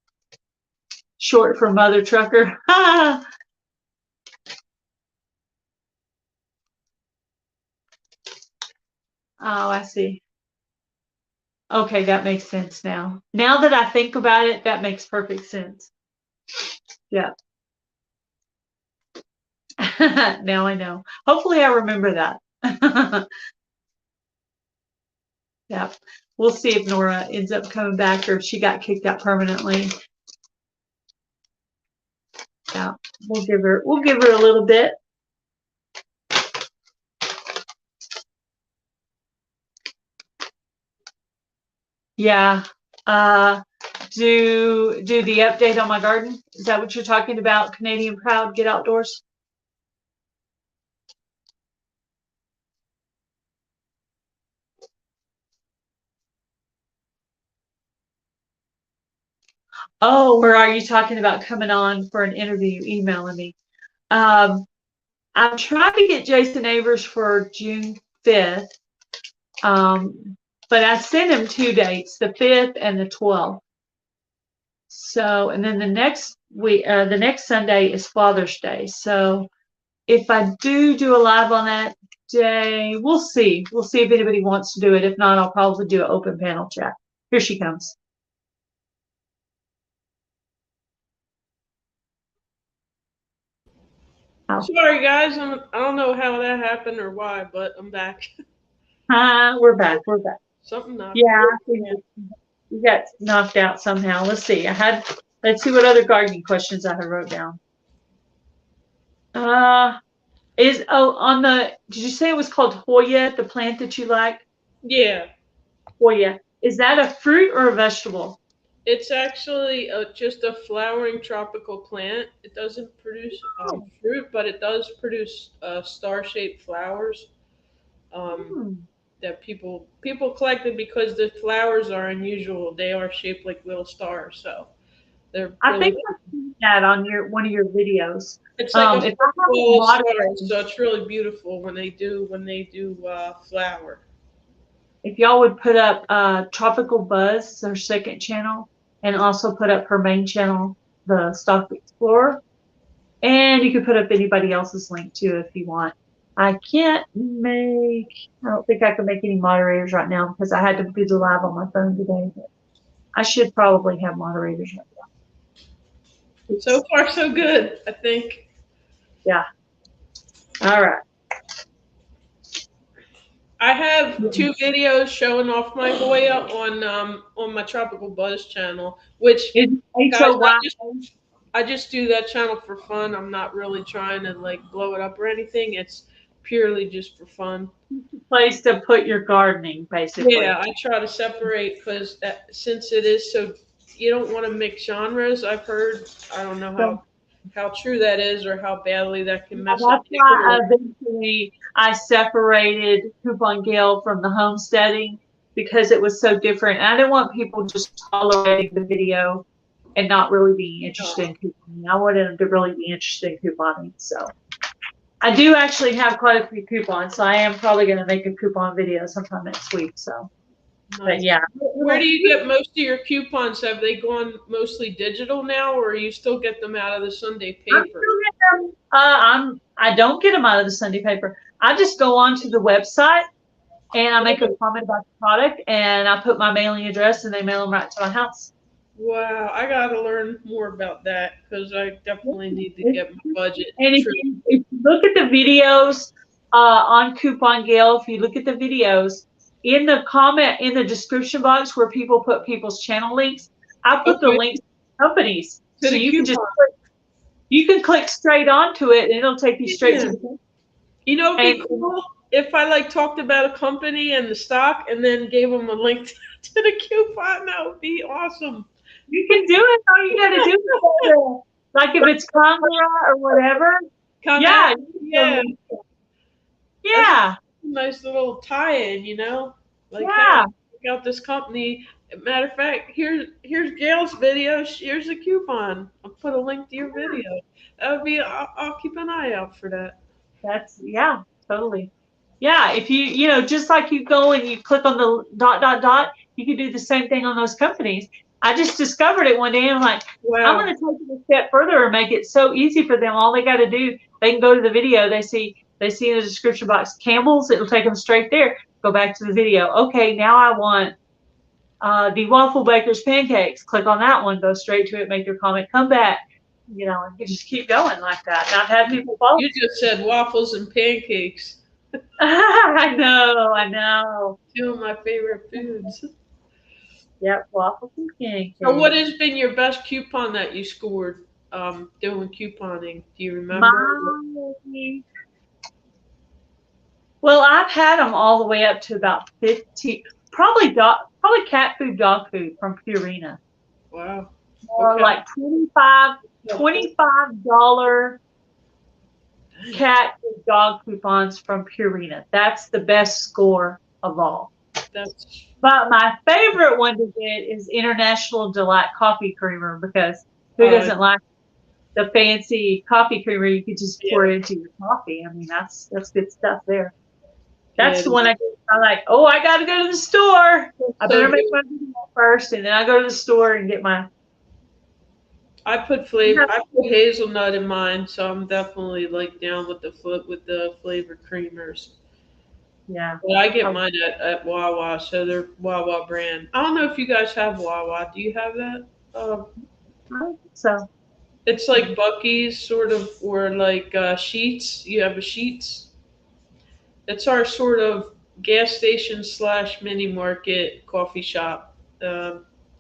short for Mother Trucker. Oh, I see. Okay, that makes sense now. Now that I think about it, that makes perfect sense. Yeah. Now I know. Hopefully I remember that. Yeah. We'll see if Nora ends up coming back or if she got kicked out permanently. Yeah. We'll give her a little bit. Yeah. Do the update on my garden. Is that what you're talking about? Canadian Proud, Get Outdoors? Oh, or are you talking about coming on for an interview, emailing me? Um, I'm trying to get Jason Avers for June 5th. But I sent him two dates, the 5th and the 12th. So, and then the next week, the next Sunday is Father's Day. So if I do a live on that day, we'll see. We'll see if anybody wants to do it. If not, I'll probably do an open panel chat. Here she comes. Oh. Sorry, guys. I don't know how that happened or why, but I'm back. We're back. We're back. Something knocked. Yeah, we got knocked out somehow. Let's see. Let's see what other gardening questions I have wrote down. Did you say it was called Hoya, the plant that you like? Yeah. Hoya. Is that a fruit or a vegetable? It's actually just a flowering tropical plant. It doesn't produce fruit, but it does produce star-shaped flowers that people collected because the flowers are unusual. They are shaped like little stars, so they're. I think I've seen that on one of your videos. It's like if I have a moderator, so it's really beautiful when they do flower. If y'all would put up Tropical Buzz, her second channel, and also put up her main channel, the Stock Explorer, and you could put up anybody else's link too if you want. I don't think I can make any moderators right now because I had to do the live on my phone today. But I should probably have moderators right now. So far, so good, I think. Yeah. All right. I have 2 videos showing off my Hoya on my Tropical Buzz channel, which guys, I just do that channel for fun. I'm not really trying to like blow it up or anything. It's purely just for fun. Place to put your gardening, basically. Yeah, I try to separate because since it is so, you don't want to mix genres. I've heard. I don't know how true that is or how badly that can mess up. That's why eventually I separated Coupon Gale from the homesteading because it was so different. And I didn't want people just tolerating the video and not really being interested in couponing. I wanted them to really be interested in couponing. So I do actually have quite a few coupons, so I am probably going to make a coupon video sometime next week. So, but yeah. Where do you get most of your coupons? Have they gone mostly digital now, or you still get them out of the Sunday paper? I don't get them out of the Sunday paper. I just go onto the website and I make a comment about the product and I put my mailing address and they mail them right to my house. Wow, I got to learn more about that because I definitely need to get my budget. And if you look at the videos on Coupon Gale, if you look at the videos, in the description box where people put people's channel links, I put the links to companies. So you can click straight onto it and it'll take you straight to the. You know, it'd be cool if I like talked about a company and the stock and then gave them a link to the coupon. That would be awesome. You can do it. All you got to do is like if it's Congra or whatever. Yeah. Nice little tie-in, you know. Like, yeah. Hey, check out this company. Matter of fact, here's Gail's video. Here's a coupon. I'll put a link to your video. That would be. I'll keep an eye out for that. Totally. Yeah, if you just like you go and you click on the ... you can do the same thing on those companies. I just discovered it one day and I'm like, wow. I'm going to take it a step further and make it so easy for them. All they got to do, they can go to the video. They see in the description box, Campbell's, it'll take them straight there. Go back to the video. Okay, now I want the Waffle Baker's pancakes. Click on that one, go straight to it, make your comment, come back. And you just keep going like that. And I've had people follow. You just said waffles and pancakes. I know. 2 of my favorite foods. Yep, waffles and pancakes. So what has been your best coupon that you scored doing couponing? Do you remember? Well, I've had them all the way up to about 50. Probably cat food, dog food from Purina. Wow. Or like $25 cat food, dog coupons from Purina. That's the best score of all. But my favorite one to get is International Delight Coffee Creamer because who doesn't like the fancy coffee creamer you could just pour into your coffee? I mean, that's good stuff there. That's the one I like, I got to go to the store. I better make my video first, and then I go to the store and get my I put hazelnut in mine, so I'm definitely like down with the flavored creamers. Yeah. But I get Oh, mine at Wawa, so they're Wawa brand. I don't know if you guys have Wawa. Do you have that? so It's like Bucky's, sort of, or like Sheets. You have a Sheets. It's our sort of gas station slash mini market coffee shop.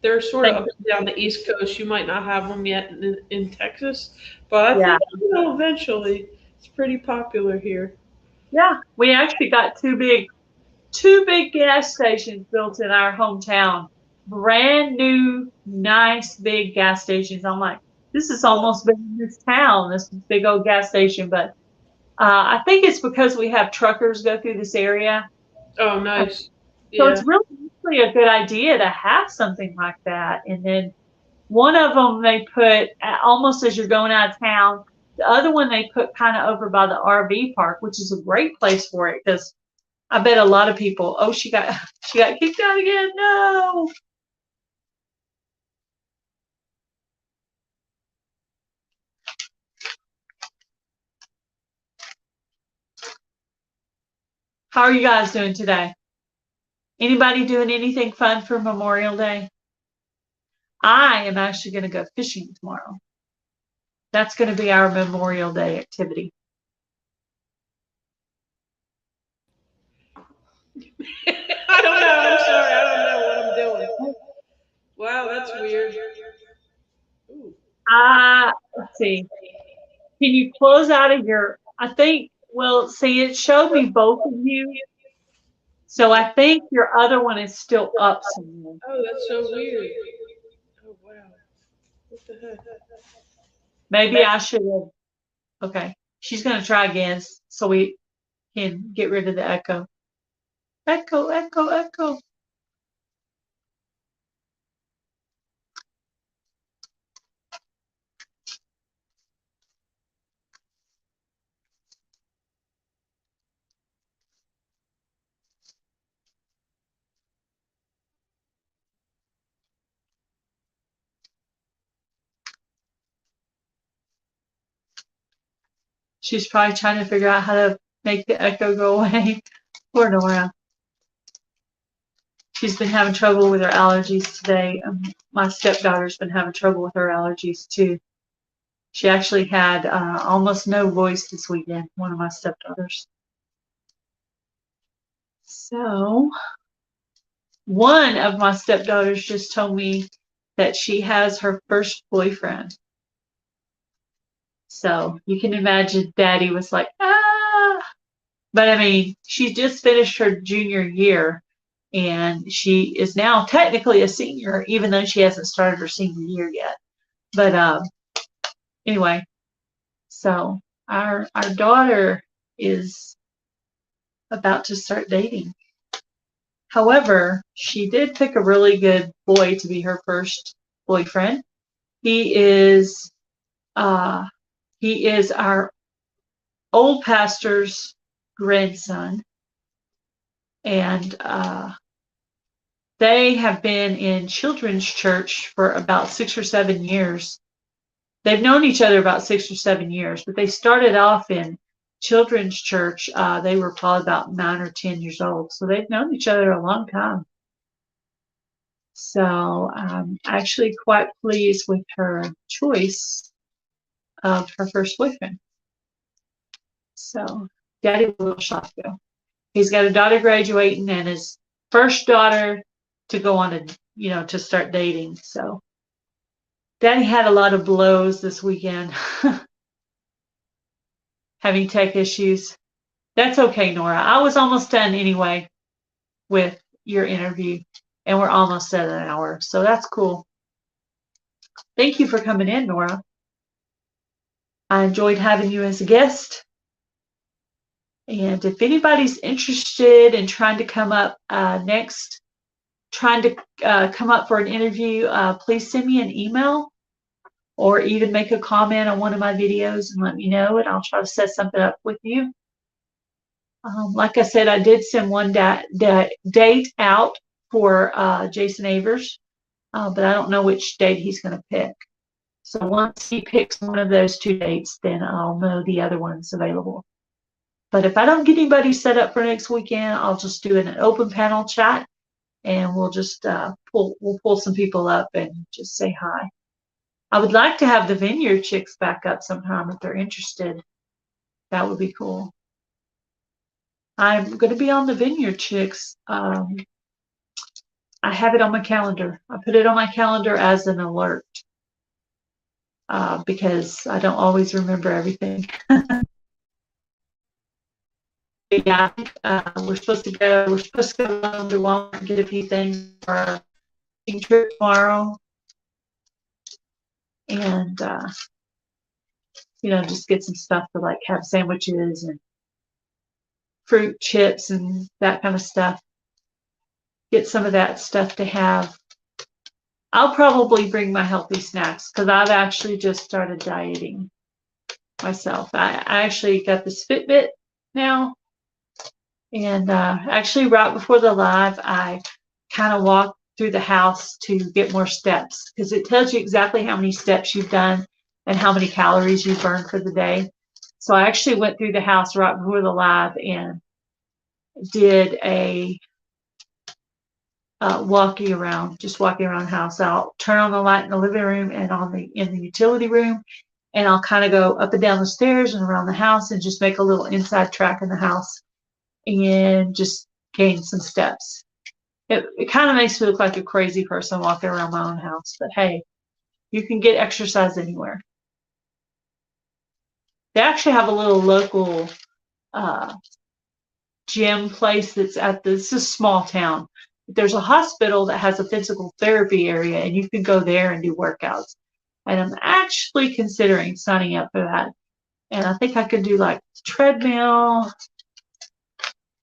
They're sort of thank up and down the East Coast. You might not have them yet in Texas, but I yeah. think eventually. It's pretty popular here. Yeah. We actually got two big gas stations built in our hometown. Brand new, nice big gas stations. I'm like, this is almost big in this town, this big old gas station. But I think it's because we have truckers go through this area. Oh, Uh, nice. So Yeah. it's really a good idea to have something like that. And then one of them they put almost as you're going out of town. The other one they put kind of over by the RV park, which is a great place for it because I bet a lot of people. Oh, she got kicked out again. No. How are you guys doing today? Anybody doing anything fun for Memorial Day? I am actually going to go fishing tomorrow. That's going to be our Memorial Day activity. I don't know. I'm sorry. I don't know what I'm doing. Wow, that's weird. Ooh. Let's see. Can you close out of your? I think. Well, see, it showed me both of you, so I think your other one is still up somewhere. Oh, that's so weird. Oh, wow. What the heck? Maybe I should have. Okay, she's going to try again, so we can get rid of the echo. Echo, echo, echo. She's probably trying to figure out how to make the echo go away. Poor Nora. She's been having trouble with her allergies today. My stepdaughter's been having trouble with her allergies too. She actually had almost no voice this weekend, one of my stepdaughters. So, one of my stepdaughters just told me that she has her first boyfriend. So, you can imagine Daddy was like, ah. But I mean, she just finished her junior year and she is now technically a senior, even though she hasn't started her senior year yet. But anyway, so our daughter is about to start dating. However, she did pick a really good boy to be her first boyfriend. He is uh, he is our old pastor's grandson, and they have been in children's church for about 6 or 7 years. They've known each other about 6 or 7 years, but they started off in children's church. They were probably about 9 or 10 years old, so they've known each other a long time. So I'm actually quite pleased with her choice of her first boyfriend. So Daddy was a little shocked though. He's got a daughter graduating and his first daughter to go on to start dating. So Daddy had a lot of blows this weekend, having tech issues. That's okay, Nora. I was almost done anyway with your interview, and we're almost at an hour. So that's cool. Thank you for coming in, Nora. I enjoyed having you as a guest. And if anybody's interested in trying to come up trying to come up for an interview, please send me an email or even make a comment on one of my videos and let me know, and I'll try to set something up with you. Like I said, I did send one date out for Jason Avers, but I don't know which date he's going to pick. So once he picks one of those 2 dates, then I'll know the other one's available. But if I don't get anybody set up for next weekend, I'll just do an open panel chat, and we'll just pull some people up and just say hi. I would like to have the Vineyard Chicks back up sometime if they're interested. That would be cool. I'm going to be on the Vineyard Chicks. I have it on my calendar. I put it on my calendar as an alert because I don't always remember everything. Yeah, we're supposed to go. We're supposed to go down to Walmart and get a few things for our trip tomorrow, and just get some stuff to like have sandwiches and fruit chips and that kind of stuff. Get some of that stuff to have. I'll probably bring my healthy snacks because I've actually just started dieting myself. I actually got this Fitbit now. And actually, right before the live, I kind of walked through the house to get more steps because it tells you exactly how many steps you've done and how many calories you've burned for the day. So I actually went through the house right before the live and did a walking around the house. I'll turn on the light in the living room and in the utility room, and I'll kind of go up and down the stairs and around the house and just make a little inside track in the house and just gain some steps. It kind of makes me look like a crazy person walking around my own house, but hey, you can get exercise anywhere. They actually have a little local gym place that's this is a small town. There's a hospital that has a physical therapy area, and you can go there and do workouts. And I'm actually considering signing up for that. And I think I could do like treadmill,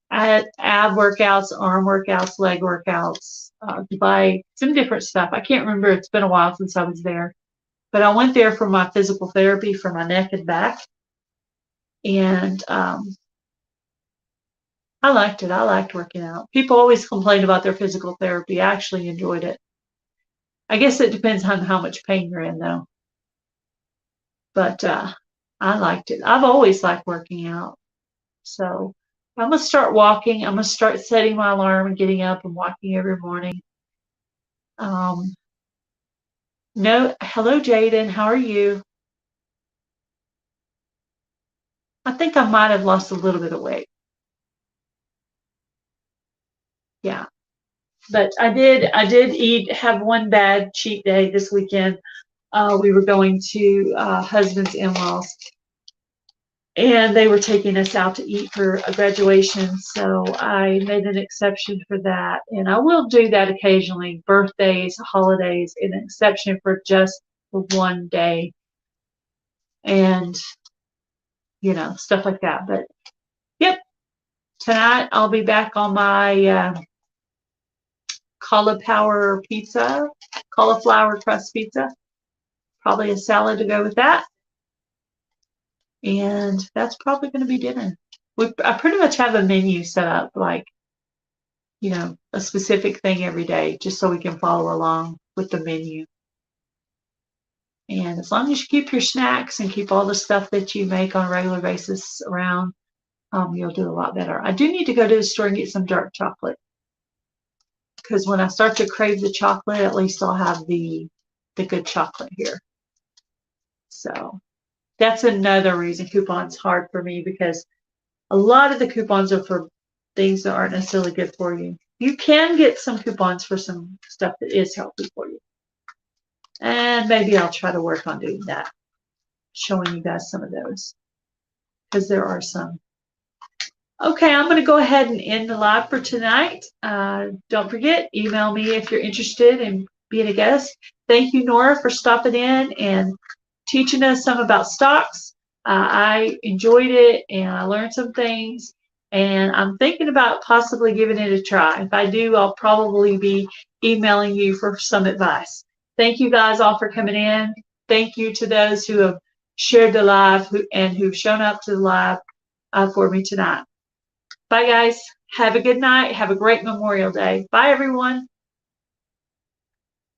ab workouts, arm workouts, leg workouts, to buy some different stuff. I can't remember. It's been a while since I was there. But I went there for my physical therapy for my neck and back. And I liked it. I liked working out. People always complain about their physical therapy. I actually enjoyed it. I guess it depends on how much pain you're in, though. But I liked it. I've always liked working out. So I'm going to start walking. I'm going to start setting my alarm and getting up and walking every morning. Hello, Jaden. How are you? I think I might have lost a little bit of weight. Yeah. But I did have one bad cheat day this weekend. We were going to husband's in-laws, and they were taking us out to eat for a graduation, so I made an exception for that. And I will do that occasionally, birthdays, holidays, an exception for just one day, and stuff like that. But yep, tonight I'll be back on my cauliflower crust pizza. Probably a salad to go with that. And that's probably going to be dinner. I pretty much have a menu set up, like, a specific thing every day, just so we can follow along with the menu. And as long as you keep your snacks and keep all the stuff that you make on a regular basis around, you'll do a lot better. I do need to go to the store and get some dark chocolate, because when I start to crave the chocolate, at least I'll have the good chocolate here. So that's another reason coupons hard for me, because a lot of the coupons are for things that aren't necessarily good for you. You can get some coupons for some stuff that is healthy for you. And maybe I'll try to work on doing that, showing you guys some of those, because there are some. Okay, I'm going to go ahead and end the live for tonight. Don't forget, email me if you're interested in being a guest. Thank you, Nora, for stopping in and teaching us some about stocks. I enjoyed it, and I learned some things, and I'm thinking about possibly giving it a try. If I do, I'll probably be emailing you for some advice. Thank you guys all for coming in. Thank you to those who have shared the live and who've shown up to the live for me tonight. Bye, guys. Have a good night. Have a great Memorial Day. Bye, everyone.